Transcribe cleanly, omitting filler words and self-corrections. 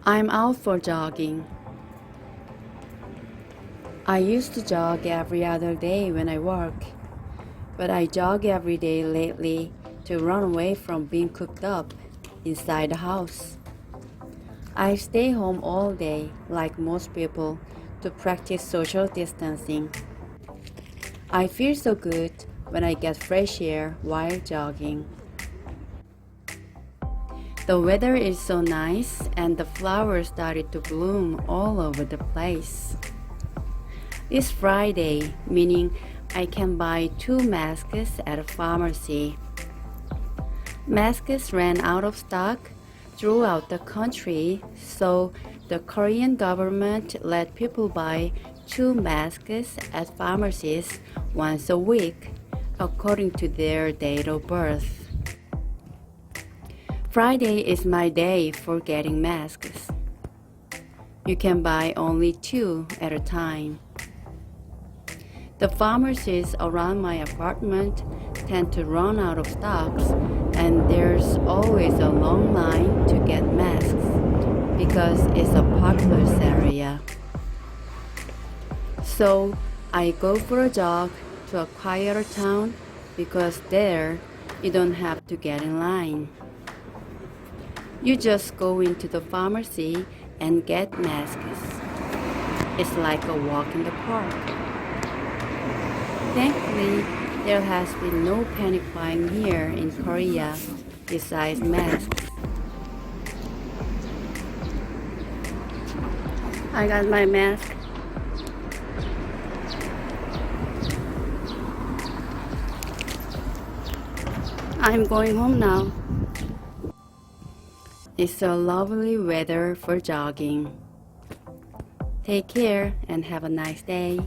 I'm out for jogging. I used to jog every other day when I work, but I jog every day lately to run away from being cooped up inside the house. I stay home all day, like most people, to practice social distancing. I feel so good when I get fresh air while jogging. The weather is so nice and the flowers started to bloom all over the place. It's Friday, meaning I can buy 2 masks at a pharmacy. Masks ran out of stock throughout the country, so the Korean government let people buy 2 masks at pharmacies once a week, according to their date of birth. Friday is my day for getting masks. You can buy only 2 at a time. The pharmacies around my apartment tend to run out of stocks, and there's always a long line to get masks because it's a populous area. So I go for a jog to a quieter town because there you don't have to get in line. You just go into the pharmacy and get masks. It's like a walk in the park. Thankfully, there has been no panic buying here in Korea besides masks. I got my mask. I'm going home now. It's a lovely weather for jogging. Take care and have a nice day.